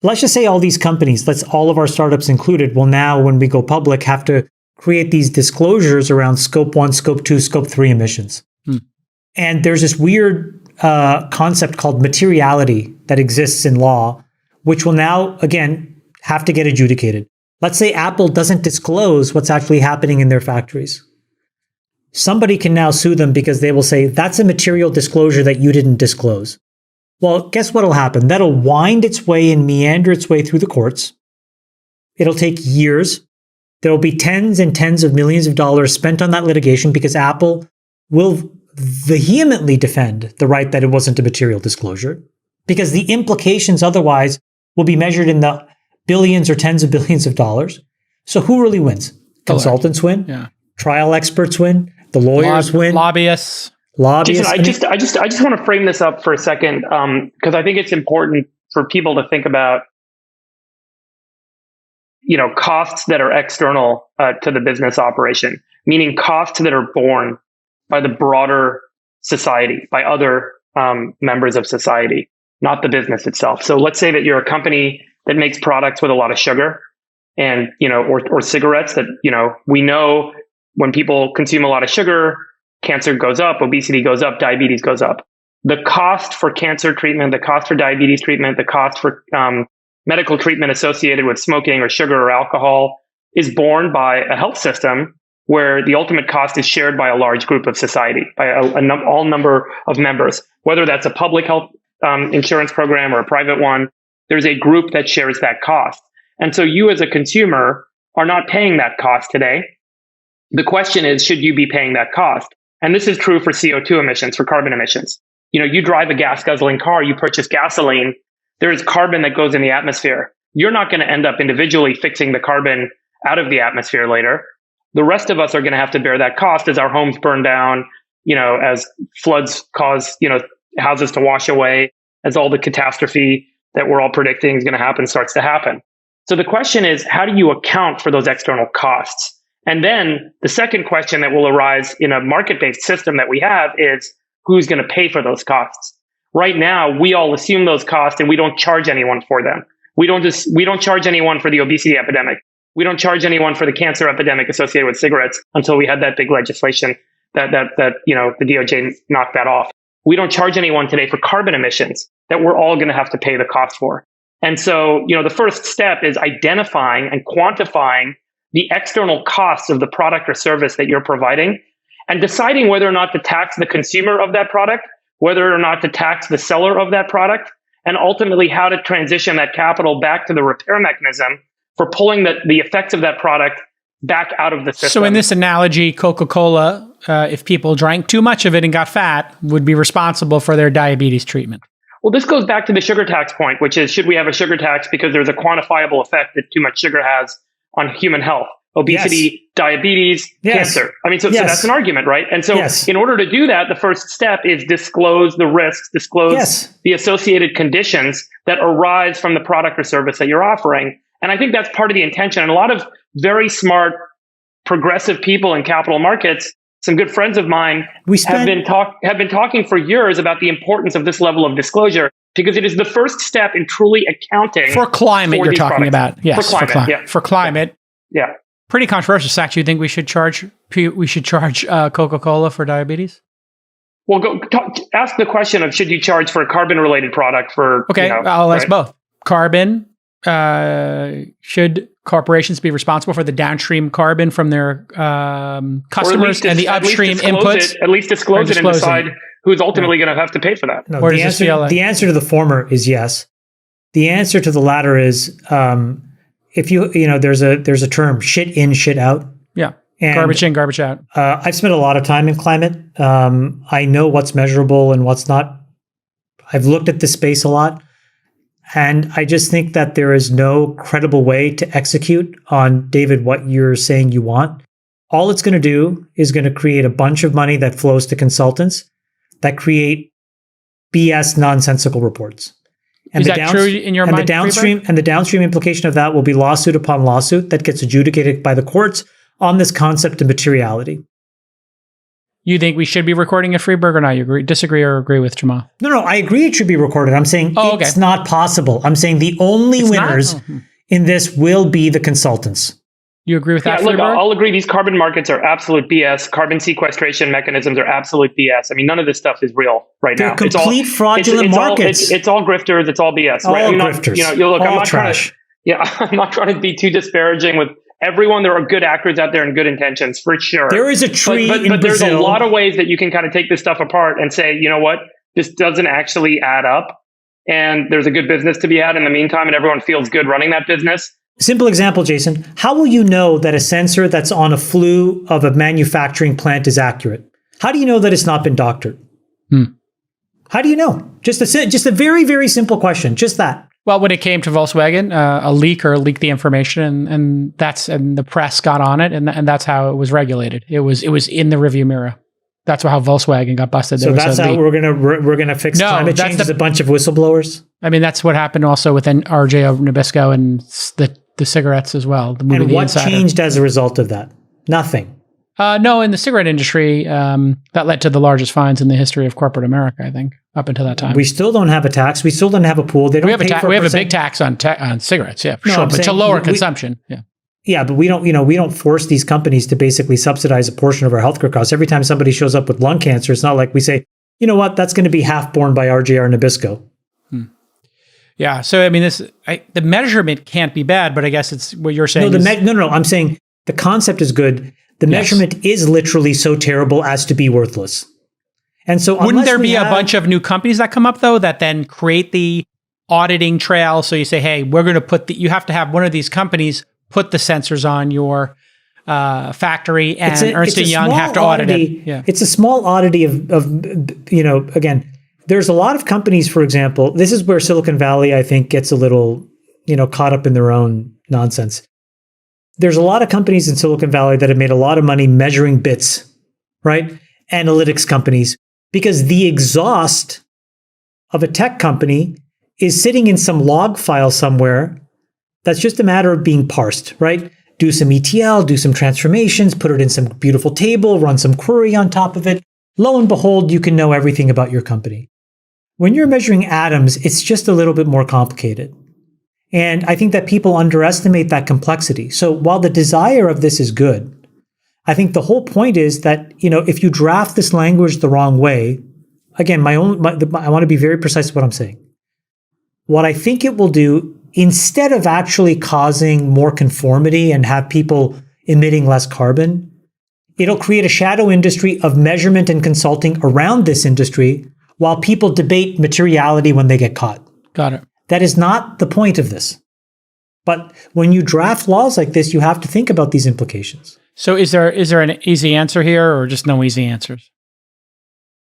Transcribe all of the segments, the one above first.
let's just say all these companies, all of our startups included, will now, when we go public, have to create these disclosures around scope 1, scope 2, scope 3 emissions. And there's this weird concept called materiality that exists in law, which will now, again, have to get adjudicated. Let's say Apple doesn't disclose what's actually happening in their factories. Somebody can now sue them because they will say, that's a material disclosure that you didn't disclose. Well, guess what'll happen? That'll wind its way and meander its way through the courts. It'll take years. There will be tens and tens of millions of dollars spent on that litigation because Apple will vehemently defend the right that it wasn't a material disclosure, because the implications otherwise will be measured in the billions or tens of billions of dollars. So who really wins? Consultants win. Yeah. Trial experts win. The lawyers win. Lobbyists. Jason, I just want to frame this up for a second, because I think it's important for people to think about, costs that are external to the business operation, meaning costs that are borne by the broader society, by other members of society, not the business itself. So let's say that you're a company that makes products with a lot of sugar, and or cigarettes that we know when people consume a lot of sugar, cancer goes up, obesity goes up, diabetes goes up. The cost for cancer treatment, the cost for diabetes treatment, the cost for medical treatment associated with smoking or sugar or alcohol is borne by a health system where the ultimate cost is shared by a large group of society, by all number of members, whether that's a public health insurance program or a private one. There's a group that shares that cost. And so you as a consumer are not paying that cost today. The question is, should you be paying that cost? And this is true for CO2 emissions, for carbon emissions. You drive a gas guzzling car, you purchase gasoline, there is carbon that goes in the atmosphere. You're not going to end up individually fixing the carbon out of the atmosphere later. The rest of us are going to have to bear that cost as our homes burn down, as floods cause, houses to wash away, as all the catastrophe that we're all predicting is going to happen starts to happen. So the question is, how do you account for those external costs? And then the second question that will arise in a market-based system that we have is, who's going to pay for those costs? Right now, we all assume those costs and we don't charge anyone for them. We don't charge anyone for the obesity epidemic. We don't charge anyone for the cancer epidemic associated with cigarettes until we had that big legislation that the DOJ knocked that off. We don't charge anyone today for carbon emissions that we're all going to have to pay the cost for. And so, the first step is identifying and quantifying the external costs of the product or service that you're providing, and deciding whether or not to tax the consumer of that product, whether or not to tax the seller of that product, and ultimately how to transition that capital back to the repair mechanism for pulling the effects of that product back out of the system. So in this analogy, Coca-Cola, if people drank too much of it and got fat, would be responsible for their diabetes treatment. Well, this goes back to the sugar tax point, which is, should we have a sugar tax because there's a quantifiable effect that too much sugar has on human health? Obesity, diabetes, cancer. I mean, so that's an argument, right? And so in order to do that, the first step is disclose the risks, disclose the associated conditions that arise from the product or service that you're offering. And I think that's part of the intention. And a lot of very smart, progressive people in capital markets, some good friends of mine, have been talking for years about the importance of this level of disclosure, because it is the first step in truly accounting for climate. You're talking about, yes, for climate. Yeah. Pretty controversial. Sachs, you think we should charge Coca-Cola for diabetes? Well, ask the question of, should you charge for a carbon-related product for? Okay, I'll ask both. Carbon. Should corporations be responsible for the downstream carbon from their customers and the upstream inputs? At least disclose it and decide who's ultimately going to have to pay for that. No, the answer to the former is yes. The answer to the latter is, if there's a term, shit in, shit out. Yeah. And garbage in, garbage out. I've spent a lot of time in climate. I know what's measurable and what's not. I've looked at this space a lot. And I just think that there is no credible way to execute on, David, what you're saying you want. All it's going to do is going to create a bunch of money that flows to consultants that create BS nonsensical reports. And is that true in your mind? The downstream implication of that will be lawsuit upon lawsuit that gets adjudicated by the courts on this concept of materiality. You think we should be recording at Freeburg or not? You disagree or agree with Chamath? No, I agree it should be recorded. I'm saying it's not possible. I'm saying the only winners in this will be the consultants. You agree with that? Yeah, look, I'll agree. These carbon markets are absolute BS. Carbon sequestration mechanisms are absolute BS. I mean, none of this stuff is real right now. They're complete fraudulent markets. It's all grifters. It's all BS. All grifters. I'm not trash. I'm not trying to be too disparaging with everyone. There are good actors out there and good intentions for sure. There is a tree but there's a lot of ways that you can kind of take this stuff apart and say, you know what, this doesn't actually add up. And there's a good business to be had in the meantime, and everyone feels good running that business. Simple example, Jason. How will you know that a sensor that's on a flue of a manufacturing plant is accurate? How do you know that it's not been doctored? How do you know? Just a very, very simple question. Just that. Well, when it came to Volkswagen, a leaker leaked the information, and the press got on it, and that's how it was regulated. It was in the rearview mirror. That's how Volkswagen got busted. So that's how we're gonna fix climate change. Is a bunch of whistleblowers. I mean, that's what happened also with RJ Nabisco and the cigarettes as well. The movie and The what Insider. Changed as a result of that? Nothing. No, in the cigarette industry, that led to the largest fines in the history of corporate America, I think, up until that time. We still don't have a tax. We still don't have a pool. They don't. We have a big tax on cigarettes, yeah, for sure, but to lower consumption, yeah. Yeah, but we don't force these companies to basically subsidize a portion of our healthcare costs. Every time somebody shows up with lung cancer, it's not like we say, you know what, that's going to be half borne by RJR Nabisco. Yeah, so I mean, the measurement can't be bad, but I guess it's what you're saying. No. I'm saying the concept is good. The measurement is literally so terrible as to be worthless. And so, wouldn't there be a bunch of new companies that come up though that then create the auditing trail? So you say, hey, we're going to you have to have one of these companies put the sensors on your factory, and Ernst & Young have to audit it. Yeah. It's a small oddity of again, there's a lot of companies, for example, this is where Silicon Valley, I think, gets a little, caught up in their own nonsense. There's a lot of companies in Silicon Valley that have made a lot of money measuring bits, right? Analytics companies, because the exhaust of a tech company is sitting in some log file somewhere. That's just a matter of being parsed, right? Do some ETL, do some transformations, put it in some beautiful table, run some query on top of it. Lo and behold, you can know everything about your company. When you're measuring atoms, it's just a little bit more complicated. And I think that people underestimate that complexity. So while the desire of this is good, I think the whole point is that, if you draft this language the wrong way, again, I want to be very precise with what I'm saying. What I think it will do, instead of actually causing more conformity and have people emitting less carbon, it'll create a shadow industry of measurement and consulting around this industry while people debate materiality when they get caught. Got it. That is not the point of this. But when you draft laws like this, you have to think about these implications. So is there an easy answer here, or just no easy answers?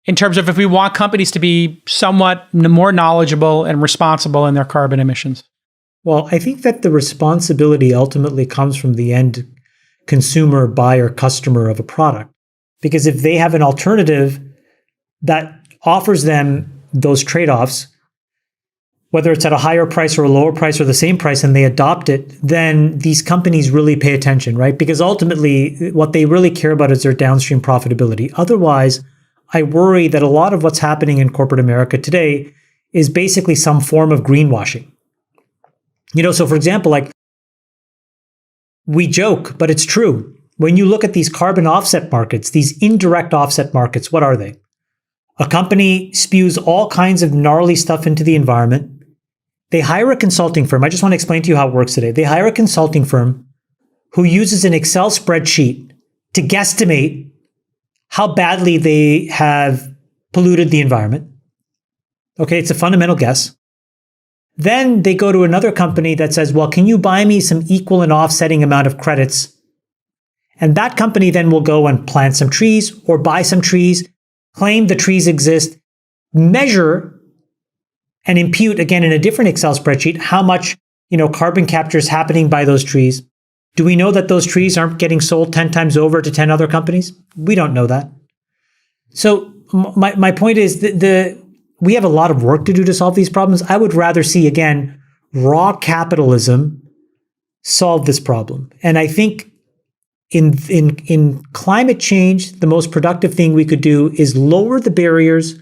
In terms of if we want companies to be somewhat more knowledgeable and responsible in their carbon emissions? Well, I think that the responsibility ultimately comes from the end consumer, buyer, customer of a product. Because if they have an alternative that offers them those trade-offs, whether it's at a higher price or a lower price or the same price, and they adopt it, then these companies really pay attention, right? Because ultimately, what they really care about is their downstream profitability. Otherwise, I worry that a lot of what's happening in corporate America today is basically some form of greenwashing. So for example, we joke, but it's true. When you look at these carbon offset markets, these indirect offset markets, what are they? A company spews all kinds of gnarly stuff into the environment. They hire a consulting firm. I just want to explain to you how it works today. They hire a consulting firm who uses an Excel spreadsheet to guesstimate how badly they have polluted the environment. Okay, it's a fundamental guess. Then they go to another company that says, well, can you buy me some equal and offsetting amount of credits? And that company then will go and plant some trees or buy some trees, claim the trees exist, measure and impute, again, in a different Excel spreadsheet, how much, carbon capture is happening by those trees. Do we know that those trees aren't getting sold 10 times over to 10 other companies? We don't know that. So my point is that we have a lot of work to do to solve these problems. I would rather see, again, raw capitalism solve this problem. And I think in climate change, the most productive thing we could do is lower the barriers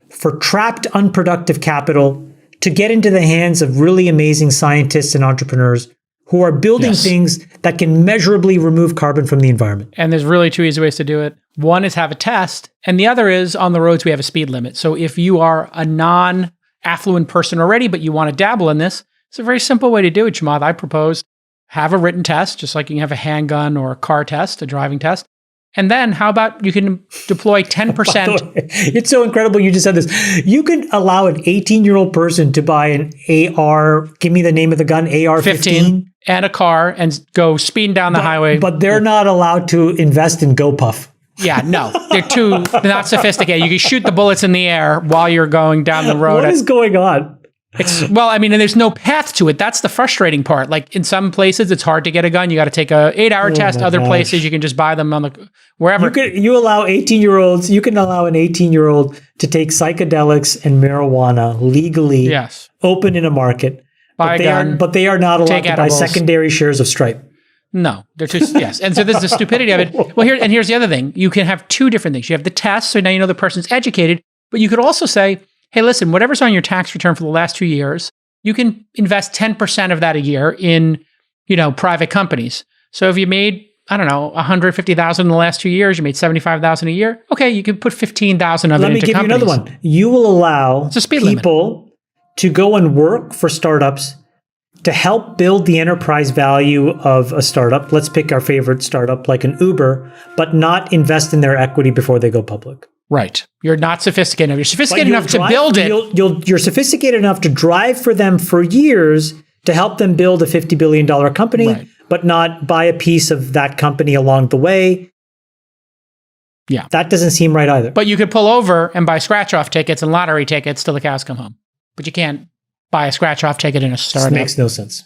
for trapped unproductive capital to get into the hands of really amazing scientists and entrepreneurs who are building things that can measurably remove carbon from the environment. And there's really two easy ways to do it. One is have a test, and the other is on the roads we have a speed limit. So if you are a non-affluent person already, but you want to dabble in this, it's a very simple way to do it, Chamath. I propose have a written test, just like you can have a handgun or a car test, a driving test. And then how about you can deploy 10%? It's so incredible you just said this. You can allow an 18-year-old person to buy an AR, give me the name of the gun, AR-15. And a car and go speeding down the highway. But they're not allowed to invest in GoPuff. Yeah, no. They're not sophisticated. You can shoot the bullets in the air while you're going down the road. What is going on? And there's no path to it. That's the frustrating part. Like in some places, it's hard to get a gun. You got to take a 8-hour test. Other places, you can just buy them on the wherever. You allow 18-year-olds. You can allow an 18-year-old to take psychedelics and marijuana legally, open in a market. Buy a gun. But they are not allowed to buy secondary shares of Stripe. No, they're too And so there's the stupidity of it. Well, here's the other thing. You can have two different things. You have the test, so now you know the person's educated. But you could also say, hey, listen, whatever's on your tax return for the last 2 years, you can invest 10% of that a year in, private companies. So if you made, I don't know, $150,000 in the last 2 years, you made $75,000 a year. Okay, you can put $15,000 of it into companies. Let me give you another one. You will allow people to go and work for startups to help build the enterprise value of a startup. Let's pick our favorite startup like an Uber, but not invest in their equity before they go public. Right. You're not sophisticated enough. You're sophisticated enough to build it. You're sophisticated enough to drive for them for years to help them build a $50 billion company, but not buy a piece of that company along the way. Yeah. That doesn't seem right either. But you could pull over and buy scratch-off tickets and lottery tickets till the cows come home. But you can't buy a scratch-off ticket in a startup. This makes no sense.